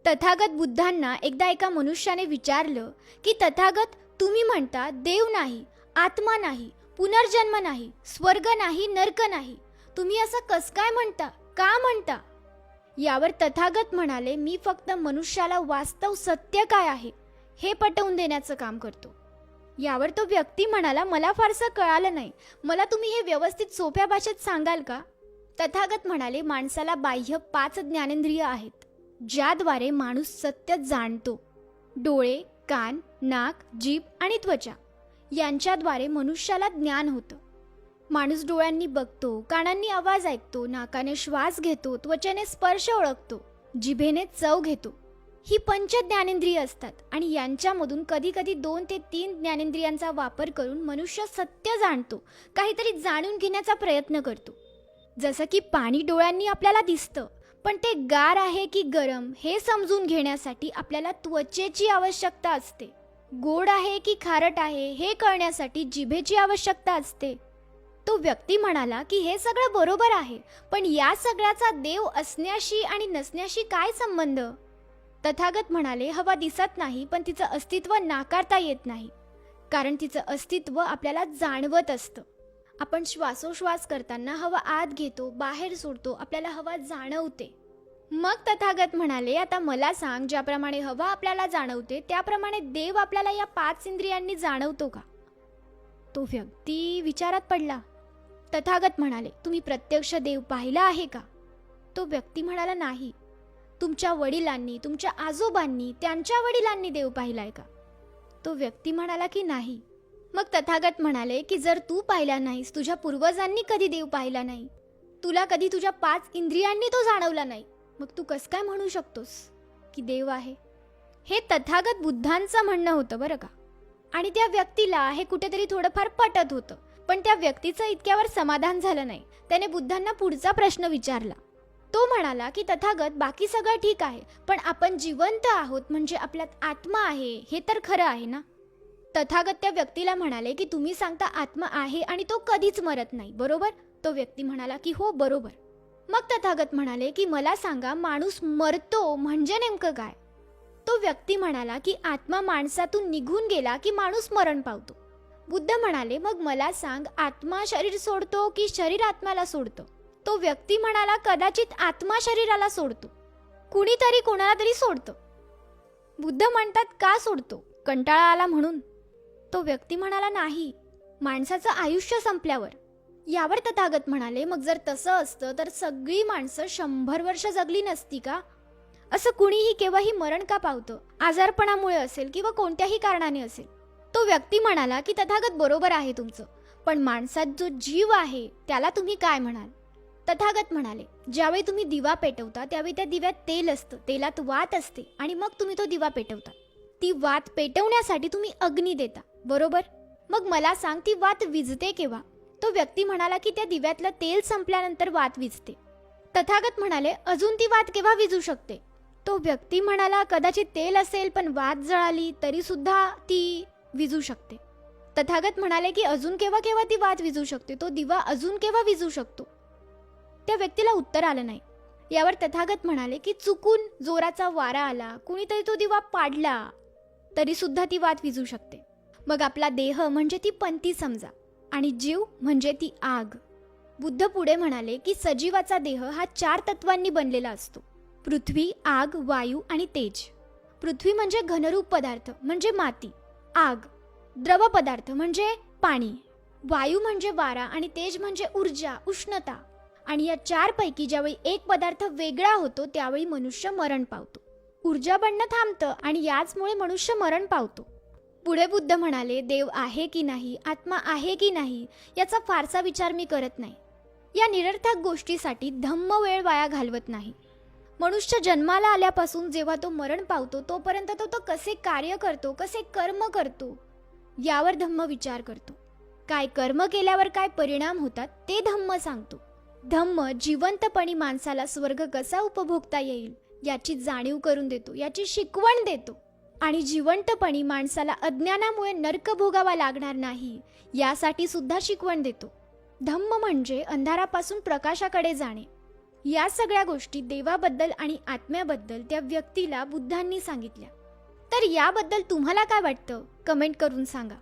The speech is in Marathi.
तथागत बुद्धांना एकदा एका मनुष्याने विचारलं की तथागत, तुम्ही म्हणता देव नाही, आत्मा नाही, पुनर्जन्म नाही, स्वर्ग नाही, नरक नाही. तुम्ही असं कस काय म्हणता, का म्हणता? यावर तथागत म्हणाले, मी फक्त मनुष्याला वास्तव सत्य काय आहे हे पटवून देण्याचं काम करतो. यावर तो व्यक्ती म्हणाला, मला फारसं कळालं नाही, मला तुम्ही हे व्यवस्थित सोप्या भाषेत सांगाल का? तथागत म्हणाले, माणसाला बाह्य 5 ज्ञानेंद्रिय आहेत, ज्याद्वारे माणूस सत्य जाणतो. डोळे, कान, नाक, जीभ आणि त्वचा यांच्याद्वारे मनुष्याला ज्ञान होतं. माणूस डोळ्यांनी बघतो, कानांनी आवाज ऐकतो, नाकाने श्वास घेतो, त्वचेने स्पर्श ओळखतो, जिभेने चव घेतो. ही 5 ज्ञानेंद्रिय असतात आणि यांच्यामधून कधी कधी 2 ते 3 ज्ञानेंद्रियांचा वापर करून मनुष्य सत्य जाणतो, काहीतरी जाणून घेण्याचा प्रयत्न करतो. जसं की पाणी डोळ्यांनी आपल्याला दिसतं, पण ते गार आहे की गरम हे समजून घेण्यासाठी आपल्याला त्वचेची आवश्यकता असते. गोड आहे की खारट आहे हे कळण्यासाठी जिभेची आवश्यकता असते. तो व्यक्ती म्हणाला की हे सगळं बरोबर आहे, पण या सगळ्याचा देव असण्याशी आणि नसण्याशी काय संबंध? तथागत म्हणाले, हवा दिसत नाही, पण तिचं अस्तित्व नाकारता येत नाही, कारण तिचं अस्तित्व आपल्याला जाणवत असतं. आपण श्वासोश्वास करताना हवा आत घेतो, बाहेर सोडतो, आपल्याला हवा जाणवते. मग तथागत म्हणाले, आता मला सांग, ज्याप्रमाणे हवा आपल्याला जाणवते त्याप्रमाणे देव आपल्याला या 5 इंद्रियांनी जाणवतो का? तो व्यक्ती विचारात पडला. तथागत म्हणाले, तुम्ही प्रत्यक्ष देव पाहिला आहे का? तो व्यक्ती म्हणाला, नाही. तुमच्या वडिलांनी, तुमच्या आजोबांनी, त्यांच्या वडिलांनी देव पाहिलाय का? तो व्यक्ती म्हणाला की नाही. मग तथागत म्हणाले की जर तू पाहिला नाहीस, तुझ्या पूर्वजांनी कधी देव पाहिला नाही, तुला कधी तुझ्या 5 इंद्रियांनी तो जाणवला नाही, मग तू कस काय म्हणू शकतोस की देव आहे? हे तथागत बुद्धांचं म्हणणं होतं बरं का. आणि त्या व्यक्तीला हे कुठेतरी थोडंफार पटत होतं, पण त्या व्यक्तीचं इतक्यावर समाधान झालं नाही. त्याने बुद्धांना पुढचा प्रश्न विचारला. तो म्हणाला की तथागत, बाकी सगळं ठीक आहे, पण आपण जिवंत आहोत, म्हणजे आपल्यात आत्मा आहे हे तर खरं आहे ना? तथागत त्या व्यक्तीला म्हणाले की तुम्ही सांगता आत्मा आहे आणि तो कधीच मरत नाही, बरोबर? तो व्यक्ती म्हणाला की हो, बरोबर. मग तथागत म्हणाले की मला सांगा, माणूस मरतो म्हणजे नेमकं काय? तो व्यक्ती म्हणाला की आत्मा माणसातून निघून गेला की माणूस मरण पावतो. बुद्ध म्हणाले, मग मला सांग, आत्मा शरीर सोडतो की शरीर आत्म्याला सोडतो? तो व्यक्ती म्हणाला, कदाचित आत्मा शरीराला सोडतो, कुणीतरी कोणाला तरी सोडतं. बुद्ध म्हणतात, का सोडतो? कंटाळा आला म्हणून? तो व्यक्ती म्हणाला, नाही, माणसाचं आयुष्य संपल्यावर. यावर तथागत म्हणाले, मग जर तसं असतं तर सगळी माणसं 100 वर्ष जगली नसती का? असं कुणीही केव्हाही मरण का पावतं? आजारपणामुळे असेल किंवा कोणत्याही कारणाने असेल. तो व्यक्ती म्हणाला की तथागत, बरोबर आहे तुमचं, पण माणसात जो जीव आहे त्याला तुम्ही काय म्हणाल? तथागत म्हणाले, ज्यावेळी तुम्ही दिवा पेटवता त्यावेळी त्या दिव्यात तेल असतं, तेलात वात असते आणि मग तुम्ही तो दिवा पेटवता. ती वात पेटवण्यासाठी तुम्ही अग्नी देता, बरोबर? मग मला सांग, ती वात विझते केव्हा? तो व्यक्ती म्हणाला की त्या दिव्यातलं तेल संपल्यानंतर वात विझते. तथागत म्हणाले, अजून ती वात केव्हा विझू शकते? तो व्यक्ती म्हणाला, कदाचित तेल असेल पण वात जळाली तरी सुद्धा ती विझू शकते. तथागत म्हणाले की अजून केव्हा केव्हा ती वात विझू शकते? तो दिवा अजून केव्हा विझू शकतो? त्या व्यक्तीला उत्तर आलं नाही. यावर तथागत म्हणाले की चुकून जोराचा वारा आला, कुणीतरी तो दिवा पाडला तरी सुद्धा ती वात विझू शकते. मग आपला देह म्हणजे ती पंती समजा आणि जीव म्हणजे ती आग. बुद्ध पुढे म्हणाले की सजीवाचा देह हा 4 तत्वांनी बनलेला असतो: पृथ्वी, आग, वायू आणि तेज. पृथ्वी म्हणजे घनरूप पदार्थ म्हणजे माती, आग द्रव पदार्थ म्हणजे पाणी, वायू म्हणजे वारा आणि तेज म्हणजे ऊर्जा, उष्णता. आणि या 4 पैकी ज्यावेळी एक पदार्थ वेगळा होतो त्यावेळी मनुष्य मरण पावतो. ऊर्जा बनणं थांबतं आणि याचमुळे मनुष्य मरण पावतो. पुढे बुद्ध म्हणाले, देव आहे की नाही, आत्मा आहे की नाही याचा फारसा विचार मी करत नाही. या निरर्थक गोष्टीसाठी धम्म वेळ वाया घालवत नाही. मनुष्य जन्माला आल्यापासून जेव्हा तो मरण पावतो तोपर्यंत तो कसे कार्य करतो, कसे कर्म करतो यावर धम्म विचार करतो. काय कर्म केल्यावर काय परिणाम होतात ते धम्म सांगतो. धम्म जिवंतपणी माणसाला स्वर्ग कसा उपभोगता येईल याची जाणीव करून देतो, याची शिकवण देतो. आणि जिवंतपणी माणसाला अज्ञानामुळे नरक भोगावा लागणार नाही यासाठी सुद्धा शिकवण देतो. धम्म म्हणजे अंधारापासून प्रकाशाकडे जाणे. या सगळ्या गोष्टी देवाबद्दल आणि आत्म्याबद्दल त्या व्यक्तीला बुद्धांनी सांगितल्या. तर याबद्दल तुम्हाला काय वाटतं? कमेंट करून सांगा.